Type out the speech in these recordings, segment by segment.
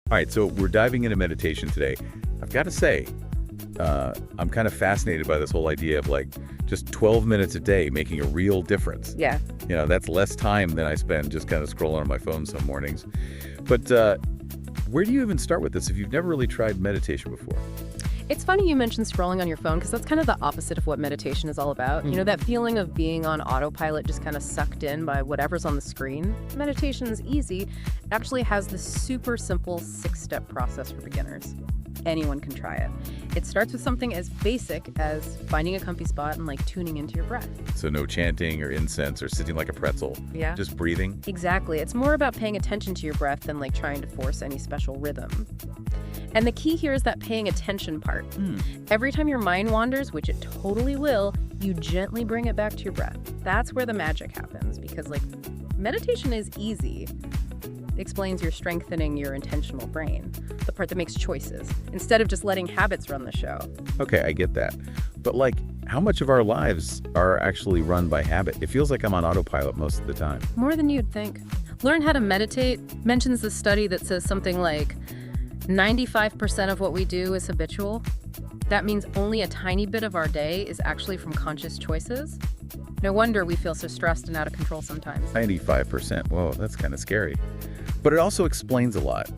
All right, so we're diving into meditation today. I've got to say, I'm kind of fascinated by this whole idea of like just 12 minutes a day making a real difference. Yeah. That's less time than I spend just kind of scrolling on my phone some mornings. But where do you even start with this if you've never really tried meditation before? It's funny you mentioned scrolling on your phone because that's kind of the opposite of what meditation is all about. You know, that feeling of being on autopilot, just kind of sucked in by whatever's on the screen. Meditation is easy. It actually has this super simple 6-step process for beginners. Anyone can try it. It starts with something as basic as finding a comfy spot and like tuning into your breath. So no chanting or incense or sitting like a pretzel. Yeah. Just breathing. Exactly. It's more about paying attention to your breath than like trying to force any special rhythm. And the key here is that paying attention part. Every time your mind wanders, which it totally will, you gently bring it back to your breath. That's where the magic happens because like meditation is easy. It explains you're strengthening your intentional brain, the part that makes choices, instead of just letting habits run the show. Okay, I get that. But like, how much of our lives are actually run by habit? It feels like I'm on autopilot most of the time. More than you'd think. Learn How to Meditate mentions the study that says something like 95% of what we do is habitual. That means only a tiny bit of our day is actually from conscious choices. No wonder we feel so stressed and out of control sometimes. 95%. Whoa, that's kind of scary. But it also explains a lot.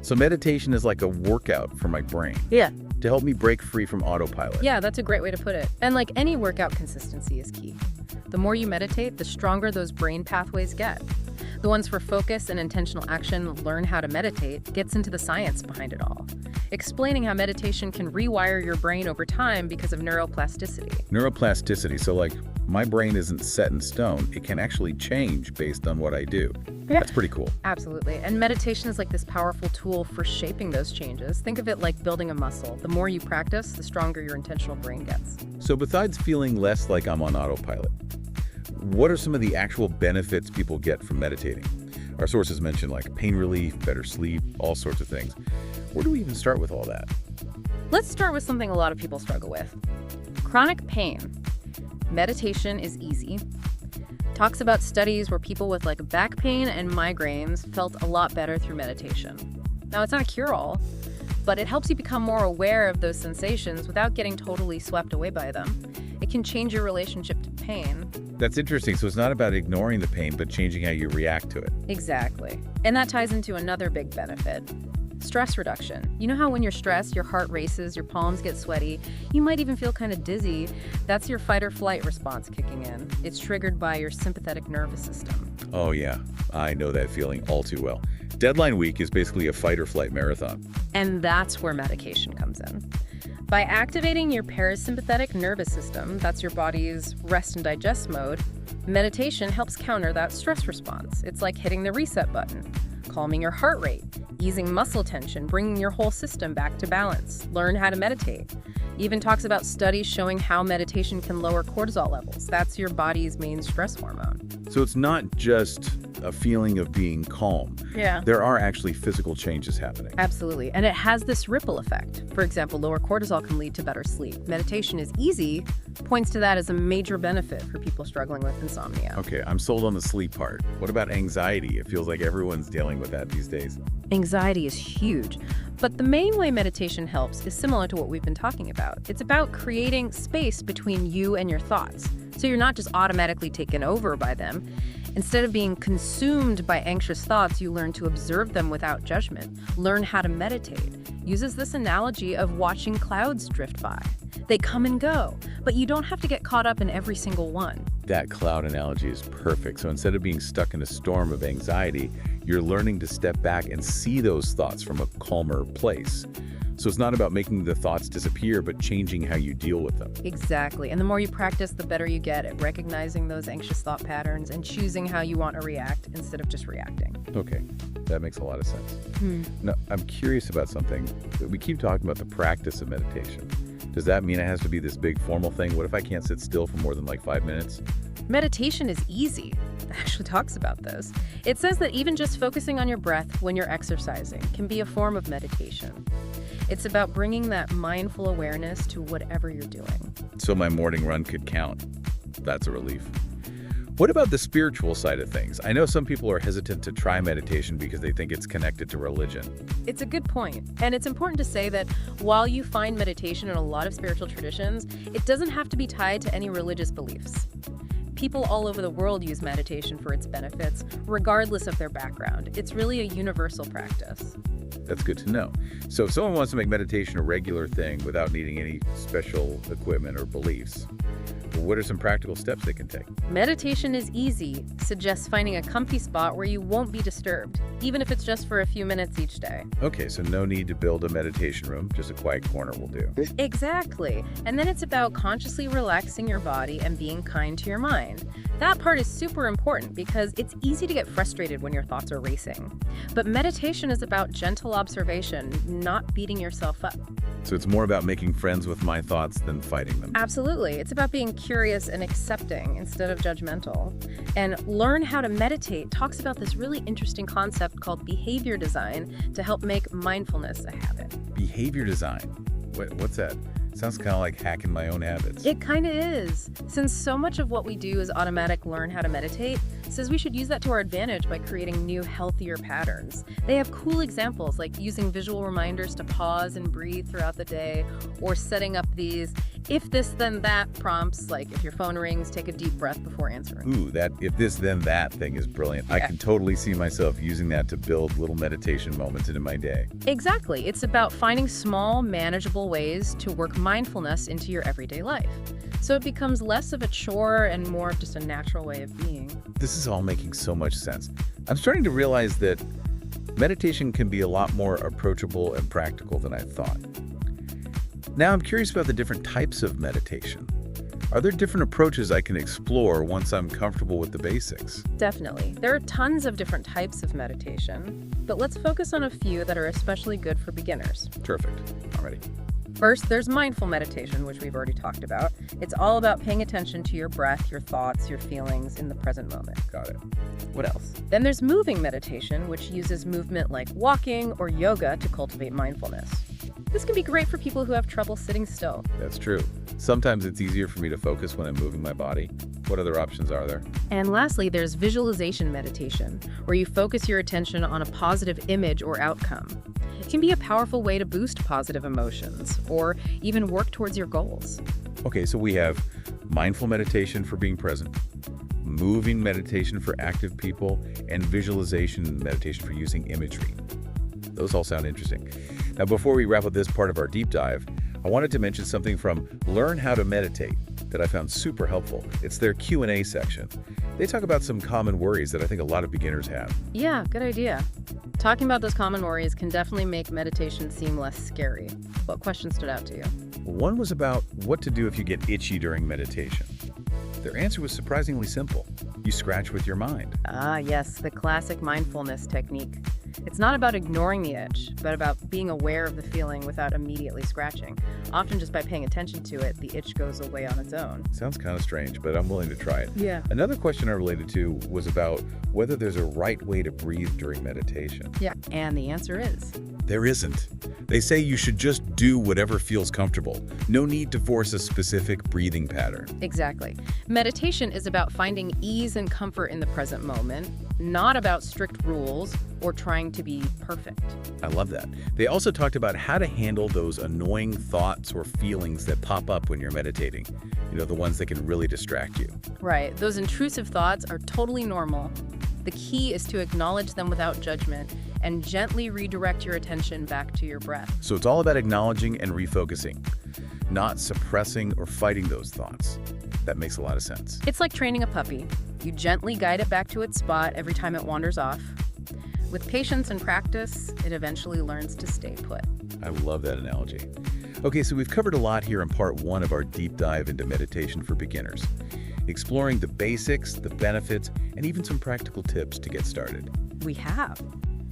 So meditation is like a workout for my brain. Yeah. To help me break free from autopilot. Yeah, that's a great way to put it. And like any workout, consistency is key. The more you meditate, the stronger those brain pathways get. The ones for focus and intentional action, Learn How to Meditate, gets into the science behind it all, explaining how meditation can rewire your brain over time because of neuroplasticity. Neuroplasticity. So like my brain isn't set in stone. It can actually change based on what I do. Yeah. That's pretty cool. Absolutely. And meditation is like this powerful tool for shaping those changes. Think of it like building a muscle. The more you practice, the stronger your intentional brain gets. So besides feeling less like I'm on autopilot, what are some of the actual benefits people get from meditating? Our sources mention like pain relief, better sleep, all sorts of things. Where do we even start with all that? Let's start with something a lot of people struggle with. Chronic pain. Meditation is easy. Talks about studies where people with like back pain and migraines felt a lot better through meditation. Now, it's not a cure-all, but it helps you become more aware of those sensations without getting totally swept away by them. It can change your relationship to pain. That's interesting. So it's not about ignoring the pain, but changing how you react to it. Exactly. And that ties into another big benefit. Stress reduction. You know how when you're stressed, your heart races, your palms get sweaty, you might even feel kind of dizzy? That's your fight or flight response kicking in. It's triggered by your sympathetic nervous system. Oh yeah, I know that feeling all too well. Deadline week is basically a fight or flight marathon. And that's where medication comes in. By activating your parasympathetic nervous system, that's your body's rest and digest mode, meditation helps counter that stress response. It's like hitting the reset button, calming your heart rate, easing muscle tension, bringing your whole system back to balance. Learn How to Meditate. Even talks about studies showing how meditation can lower cortisol levels. That's your body's main stress hormone. So it's not just a feeling of being calm. Yeah. There are actually physical changes happening. Absolutely. And it has this ripple effect. For example, lower cortisol can lead to better sleep. Meditation is easy, points to that as a major benefit for people struggling with insomnia. Okay, I'm sold on the sleep part. What about anxiety? It feels like everyone's dealing with that these days. Anxiety is huge. But the main way meditation helps is similar to what we've been talking about. It's about creating space between you and your thoughts. So you're not just automatically taken over by them. Instead of being consumed by anxious thoughts, you learn to observe them without judgment. Learn How to Meditate uses this analogy of watching clouds drift by. They come and go, but you don't have to get caught up in every single one. That cloud analogy is perfect. So instead of being stuck in a storm of anxiety, you're learning to step back and see those thoughts from a calmer place. So it's not about making the thoughts disappear, but changing how you deal with them. Exactly. And the more you practice, the better you get at recognizing those anxious thought patterns and choosing how you want to react instead of just reacting. Okay, that makes a lot of sense. Now, I'm curious about something. We keep talking about the practice of meditation. Does that mean it has to be this big formal thing? What if I can't sit still for more than like 5 minutes? Meditation is easy. It actually talks about this. It says that even just focusing on your breath when you're exercising can be a form of meditation. It's about bringing that mindful awareness to whatever you're doing. So my morning run could count. That's a relief. What about the spiritual side of things? I know some people are hesitant to try meditation because they think it's connected to religion. It's a good point. And it's important to say that while you find meditation in a lot of spiritual traditions, it doesn't have to be tied to any religious beliefs. People all over the world use meditation for its benefits, regardless of their background. It's really a universal practice. That's good to know. So if someone wants to make meditation a regular thing without needing any special equipment or beliefs, what are some practical steps they can take? Meditation is easy. Suggests finding a comfy spot where you won't be disturbed, even if it's just for a few minutes each day. Okay, so no need to build a meditation room, just a quiet corner will do. Exactly. And then it's about consciously relaxing your body and being kind to your mind. That part is super important because it's easy to get frustrated when your thoughts are racing. But meditation is about gentle observation, not beating yourself up. So it's more about making friends with my thoughts than fighting them. Absolutely. It's about being curious and accepting instead of judgmental. And Learn How to Meditate talks about this really interesting concept called behavior design to help make mindfulness a habit. Behavior design? What's that? Sounds kind of like hacking my own habits. It kind of is. Since so much of what we do is automatic learn how to meditate, says we should use that to our advantage by creating new, healthier patterns. They have cool examples like using visual reminders to pause and breathe throughout the day, or setting up these if this then that prompts, like if your phone rings, take a deep breath before answering. Ooh, that if this then that thing is brilliant. I can totally see myself using that to build little meditation moments into my day. Exactly. It's about finding small, manageable ways to work mindfulness into your everyday life. So it becomes less of a chore and more of just a natural way of being. This is all making so much sense. I'm starting to realize that meditation can be a lot more approachable and practical than I thought. Now I'm curious about the different types of meditation. Are there different approaches I can explore once I'm comfortable with the basics? Definitely. There are tons of different types of meditation, but let's focus on a few that are especially good for beginners. Terrific. Alrighty. First, there's mindful meditation, which we've already talked about. It's all about paying attention to your breath, your thoughts, your feelings in the present moment. Got it. What else? Then there's moving meditation, which uses movement like walking or yoga to cultivate mindfulness. This can be great for people who have trouble sitting still. That's true. Sometimes it's easier for me to focus when I'm moving my body. What other options are there? And lastly, there's visualization meditation, where you focus your attention on a positive image or outcome. It can be a powerful way to boost positive emotions or even work towards your goals. Okay, so we have mindful meditation for being present, moving meditation for active people, and visualization meditation for using imagery. Those all sound interesting. Now, before we wrap up this part of our deep dive, I wanted to mention something from Learn How to Meditate that I found super helpful. It's their Q&A section. They talk about some common worries that I think a lot of beginners have. Yeah, good idea. Talking about those common worries can definitely make meditation seem less scary. What question stood out to you? One was about what to do if you get itchy during meditation. Their answer was surprisingly simple. You scratch with your mind. Ah, yes, the classic mindfulness technique. It's not about ignoring the itch, but about being aware of the feeling without immediately scratching. Often just by paying attention to it, the itch goes away on its own. Sounds kind of strange, but I'm willing to try it. Yeah. Another question I related to was about whether there's a right way to breathe during meditation. Yeah, and the answer is There isn't. They say you should just do whatever feels comfortable. No need to force a specific breathing pattern. exactly. Meditation is about finding ease and comfort in the present moment, not about strict rules or trying to be perfect. I love that. They also talked about how to handle those annoying thoughts or feelings that pop up when you're meditating. You know, the ones that can really distract you. Right, those intrusive thoughts are totally normal. The key is to acknowledge them without judgment and gently redirect your attention back to your breath. So it's all about acknowledging and refocusing, not suppressing or fighting those thoughts. That makes a lot of sense. It's like training a puppy. You gently guide it back to its spot every time it wanders off. With patience and practice, it eventually learns to stay put. I love that analogy. Okay, so we've covered a lot here in part one of our deep dive into meditation for beginners, exploring the basics, the benefits, and even some practical tips to get started. We have.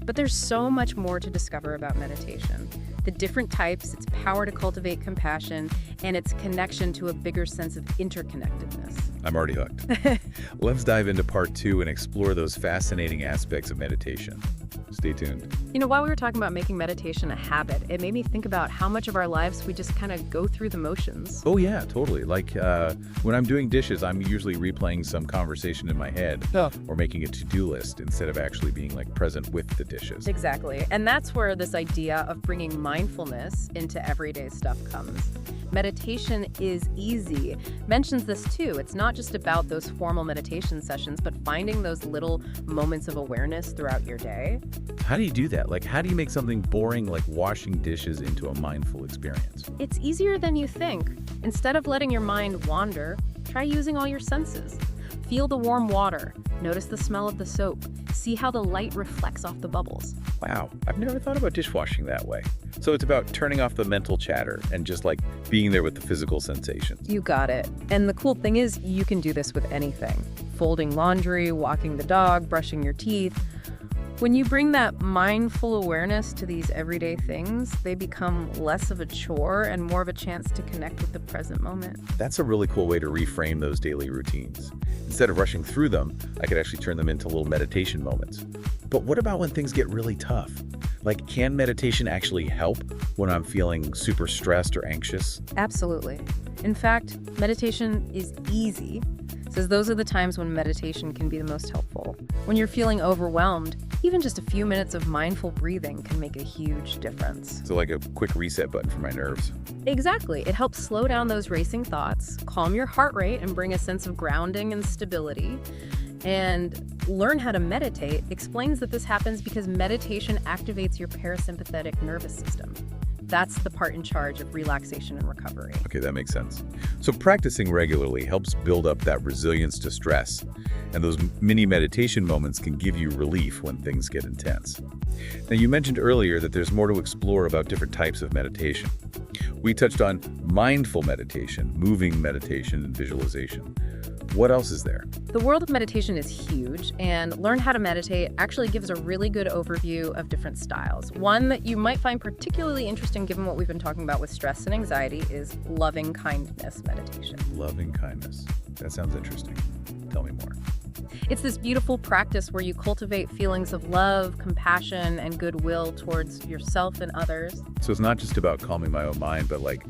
But there's so much more to discover about meditation. The different types, its power to cultivate compassion, and its connection to a bigger sense of interconnectedness. I'm already hooked. Let's dive into part two and explore those fascinating aspects of meditation. Stay tuned. While we were talking about making meditation a habit, it made me think about how much of our lives we just kind of go through the motions. Oh, yeah, totally. Like when I'm doing dishes, I'm usually replaying some conversation in my head or making a to-do list instead of actually being like present with the dishes. Exactly. And that's where this idea of bringing mindfulness into everyday stuff comes. Meditation is easy mentions this too. It's not just about those formal meditation sessions, but finding those little moments of awareness throughout your day. How do you do that? Like, how do you make something boring like washing dishes into a mindful experience? It's easier than you think. Instead of letting your mind wander, try using all your senses. Feel the warm water. Notice the smell of the soap. See how the light reflects off the bubbles. Wow, I've never thought about dishwashing that way. So it's about turning off the mental chatter and just like being there with the physical sensations. You got it. And the cool thing is you can do this with anything. Folding laundry, walking the dog, brushing your teeth. When you bring that mindful awareness to these everyday things, they become less of a chore and more of a chance to connect with the present moment. That's a really cool way to reframe those daily routines. Instead of rushing through them, I could actually turn them into little meditation moments. But what about when things get really tough? Like, can meditation actually help when I'm feeling super stressed or anxious? Absolutely. In fact, meditation is easy. Says those are the times when meditation can be the most helpful. When you're feeling overwhelmed, even just a few minutes of mindful breathing can make a huge difference. So like a quick reset button for my nerves. Exactly. It helps slow down those racing thoughts, calm your heart rate, and bring a sense of grounding and stability. And Learn How to Meditate explains that this happens because meditation activates your parasympathetic nervous system. That's the part in charge of relaxation and recovery. Okay, that makes sense. So practicing regularly helps build up that resilience to stress, and those mini meditation moments can give you relief when things get intense. Now, you mentioned earlier that there's more to explore about different types of meditation. We touched on mindful meditation, moving meditation, and visualization. What else is there? The world of meditation is huge, and Learn How to Meditate actually gives a really good overview of different styles. One that you might find particularly interesting given what we've been talking about with stress and anxiety is loving kindness meditation. Loving kindness. That sounds interesting. Tell me more. It's this beautiful practice where you cultivate feelings of love, compassion, and goodwill towards yourself and others. So it's not just about calming my own mind, but like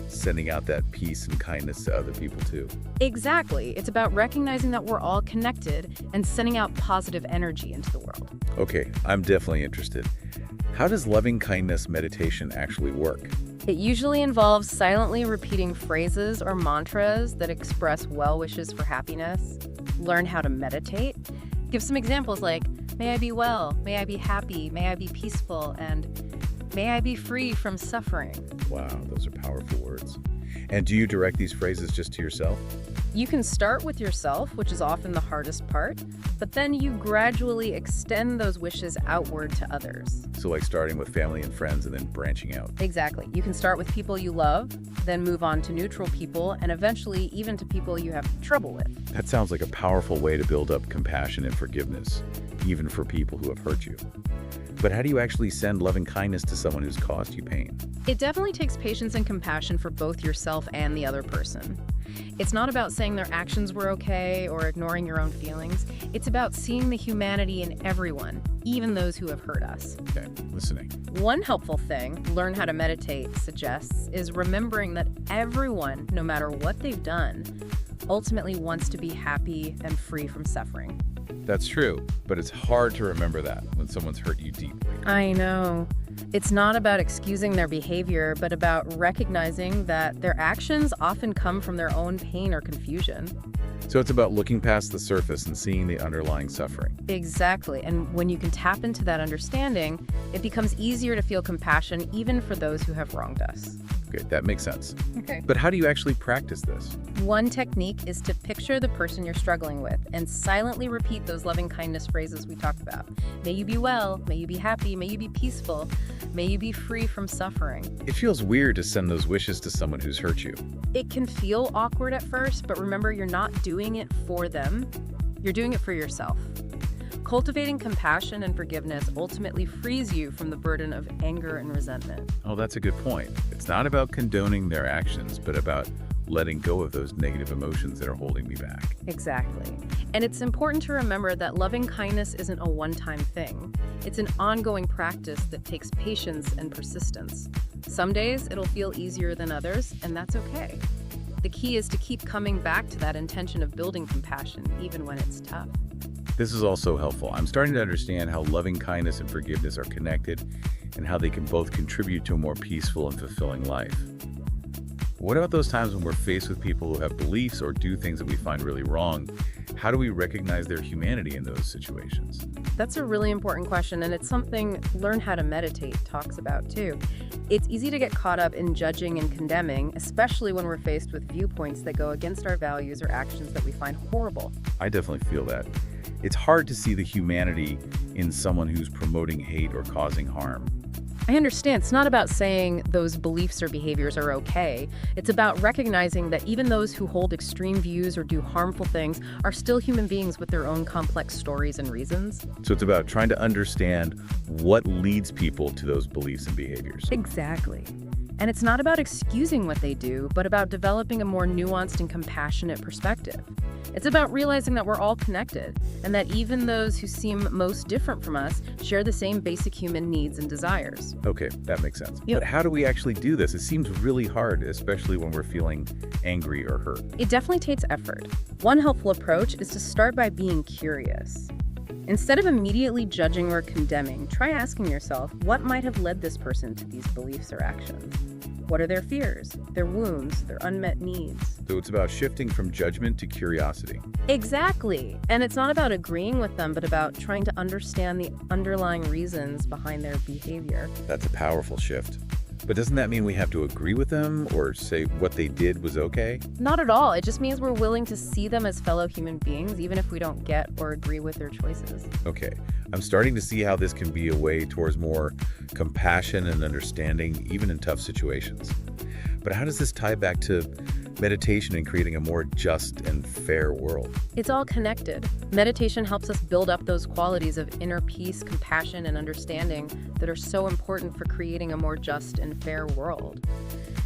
sending out that peace and kindness to other people too. Exactly. It's about recognizing that we're all connected and sending out positive energy into the world. Okay, I'm definitely interested. How does loving kindness meditation actually work? It usually involves silently repeating phrases or mantras that express well wishes for happiness. Learn how to meditate. Give some examples like, may I be well, may I be happy, may I be peaceful, and may I be free from suffering. Wow, those are powerful words. And do you direct these phrases just to yourself? You can start with yourself, which is often the hardest part, but then you gradually extend those wishes outward to others. So like starting with family and friends and then branching out. Exactly. You can start with people you love, then move on to neutral people, and eventually even to people you have trouble with. That sounds like a powerful way to build up compassion and forgiveness, even for people who have hurt you. But how do you actually send loving kindness to someone who's caused you pain? It definitely takes patience and compassion for both yourself and the other person. It's not about saying their actions were okay or ignoring your own feelings. It's about seeing the humanity in everyone, even those who have hurt us. Okay, listening. One helpful thing Learn How to Meditate suggests is remembering that everyone, no matter what they've done, ultimately wants to be happy and free from suffering. That's true, but it's hard to remember that when someone's hurt you deeply. I know. It's not about excusing their behavior, but about recognizing that their actions often come from their own pain or confusion. So it's about looking past the surface and seeing the underlying suffering. Exactly. And when you can tap into that understanding, it becomes easier to feel compassion even for those who have wronged us. Okay, that makes sense. Okay. But how do you actually practice this? One technique is to picture the person you're struggling with and silently repeat those loving kindness phrases we talked about. May you be well, may you be happy, may you be peaceful, may you be free from suffering. It feels weird to send those wishes to someone who's hurt you. It can feel awkward at first, but remember, you're not doing it for them. You're doing it for yourself. Cultivating compassion and forgiveness ultimately frees you from the burden of anger and resentment. Oh, that's a good point. It's not about condoning their actions, but about letting go of those negative emotions that are holding me back. Exactly. And it's important to remember that loving kindness isn't a one-time thing. It's an ongoing practice that takes patience and persistence. Some days it'll feel easier than others, and that's okay. The key is to keep coming back to that intention of building compassion, even when it's tough. This is also helpful. I'm starting to understand how loving kindness and forgiveness are connected and how they can both contribute to a more peaceful and fulfilling life. What about those times when we're faced with people who have beliefs or do things that we find really wrong? How do we recognize their humanity in those situations? That's a really important question, and it's something Learn How to Meditate talks about too. It's easy to get caught up in judging and condemning, especially when we're faced with viewpoints that go against our values or actions that we find horrible. I definitely feel that. It's hard to see the humanity in someone who's promoting hate or causing harm. I understand. It's not about saying those beliefs or behaviors are okay. It's about recognizing that even those who hold extreme views or do harmful things are still human beings with their own complex stories and reasons. So it's about trying to understand what leads people to those beliefs and behaviors. Exactly. And it's not about excusing what they do, but about developing a more nuanced and compassionate perspective. It's about realizing that we're all connected, and that even those who seem most different from us share the same basic human needs and desires. Okay, that makes sense. Yep. But how do we actually do this? It seems really hard, especially when we're feeling angry or hurt. It definitely takes effort. One helpful approach is to start by being curious. Instead of immediately judging or condemning, try asking yourself, what might have led this person to these beliefs or actions? What are their fears, their wounds, their unmet needs? So it's about shifting from judgment to curiosity. Exactly. And it's not about agreeing with them, but about trying to understand the underlying reasons behind their behavior. That's a powerful shift. But doesn't that mean we have to agree with them or say what they did was okay? Not at all. It just means we're willing to see them as fellow human beings, even if we don't get or agree with their choices. Okay, I'm starting to see how this can be a way towards more compassion and understanding, even in tough situations. But how does this tie back to meditation and creating a more just and fair world? It's all connected. Meditation helps us build up those qualities of inner peace, compassion, and understanding that are so important for creating a more just and fair world.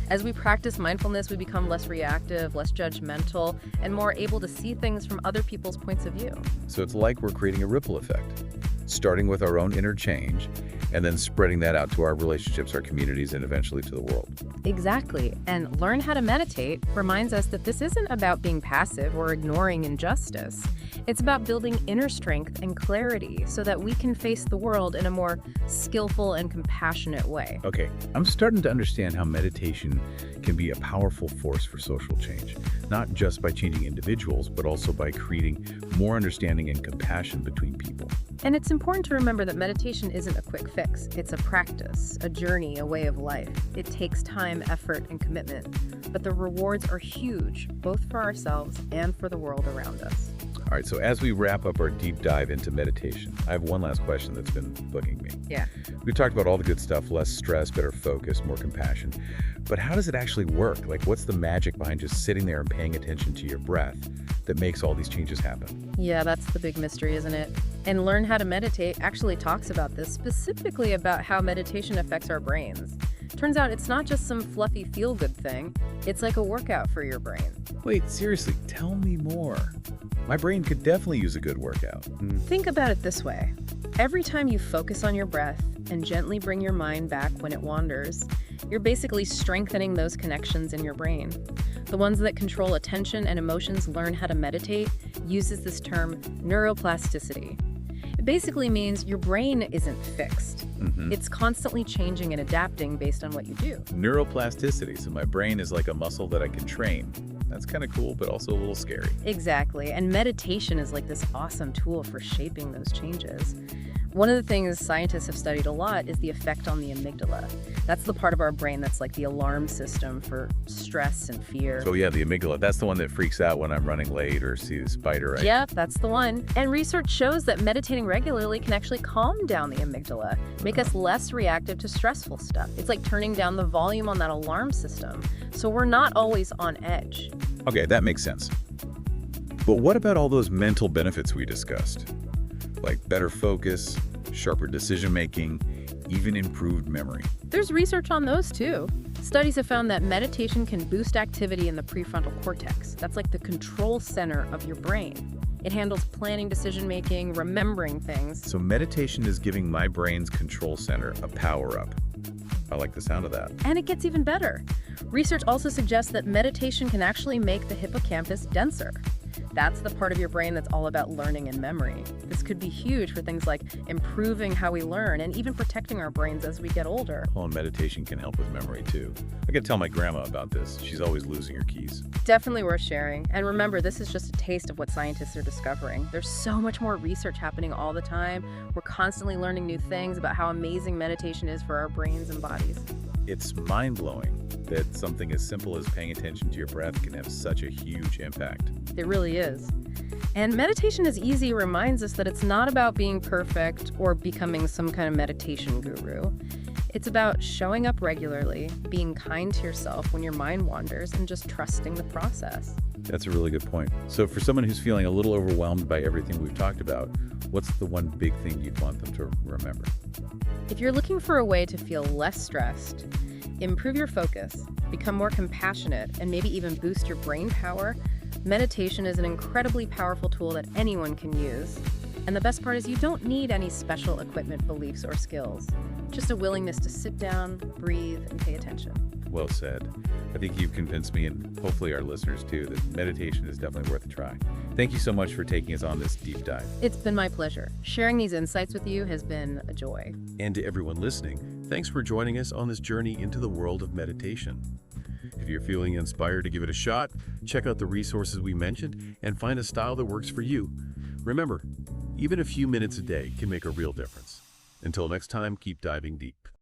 As we practice mindfulness, we become less reactive, less judgmental, and more able to see things from other people's points of view. So it's like we're creating a ripple effect, starting with our own inner change and then spreading that out to our relationships, our communities, and eventually to the world. Exactly. And Learn How to Meditate reminds us that this isn't about being passive or ignoring injustice. It's about building inner strength and clarity so that we can face the world in a more skillful and compassionate way. Okay, I'm starting to understand how meditation can be a powerful force for social change, not just by changing individuals, but also by creating more understanding and compassion between people. And it's important to remember that meditation isn't a quick fix. It's a practice, a journey, a way of life. It takes time, effort, and commitment. But the rewards are huge, both for ourselves and for the world around us. All right, so as we wrap up our deep dive into meditation, I have one last question that's been bugging me. Yeah. We've talked about all the good stuff, less stress, better focus, more compassion. But how does it actually work? Like, what's the magic behind just sitting there and paying attention to your breath that makes all these changes happen? Yeah, that's the big mystery, isn't it? And Learn How to Meditate actually talks about this, specifically about how meditation affects our brains. Turns out it's not just some fluffy feel-good thing. It's like a workout for your brain. Wait, seriously, tell me more. My brain could definitely use a good workout. Think about it this way. Every time you focus on your breath and gently bring your mind back when it wanders, you're basically strengthening those connections in your brain. The ones that control attention and emotions. Learn How to Meditate uses this term neuroplasticity. It basically means your brain isn't fixed. It's constantly changing and adapting based on what you do. Neuroplasticity, so my brain is like a muscle that I can train. That's kind of cool, but also a little scary. Exactly, and meditation is like this awesome tool for shaping those changes. One of the things scientists have studied a lot is the effect on the amygdala. That's the part of our brain that's like the alarm system for stress and fear. So yeah, the amygdala, that's the one that freaks out when I'm running late or see a spider, right? Yeah, that's the one. And research shows that meditating regularly can actually calm down the amygdala, make us less reactive to stressful stuff. It's like turning down the volume on that alarm system, so we're not always on edge. Okay, that makes sense. But what about all those mental benefits we discussed? Like better focus, sharper decision-making, even improved memory. There's research on those too. Studies have found that meditation can boost activity in the prefrontal cortex. That's like the control center of your brain. It handles planning, decision-making, remembering things. So meditation is giving my brain's control center a power-up. I like the sound of that. And it gets even better. Research also suggests that meditation can actually make the hippocampus denser. That's the part of your brain that's all about learning and memory. This could be huge for things like improving how we learn and even protecting our brains as we get older. Oh, and meditation can help with memory too. I gotta tell my grandma about this. She's always losing her keys. Definitely worth sharing. And remember, this is just a taste of what scientists are discovering. There's so much more research happening all the time. We're constantly learning new things about how amazing meditation is for our brains and bodies. It's mind-blowing that something as simple as paying attention to your breath can have such a huge impact. It really is. And meditation is easy reminds us that it's not about being perfect or becoming some kind of meditation guru. It's about showing up regularly, being kind to yourself when your mind wanders, and just trusting the process. That's a really good point. So for someone who's feeling a little overwhelmed by everything we've talked about, what's the one big thing you'd want them to remember? If you're looking for a way to feel less stressed, improve your focus, become more compassionate, and maybe even boost your brain power, meditation is an incredibly powerful tool that anyone can use. And the best part is you don't need any special equipment, beliefs, or skills. Just a willingness to sit down, breathe, and pay attention. Well said. I think you've convinced me, and hopefully our listeners too, that meditation is definitely worth a try. Thank you so much for taking us on this deep dive. It's been my pleasure. Sharing these insights with you has been a joy. And to everyone listening, thanks for joining us on this journey into the world of meditation. If you're feeling inspired to give it a shot, check out the resources we mentioned and find a style that works for you. Remember, even a few minutes a day can make a real difference. Until next time, keep diving deep.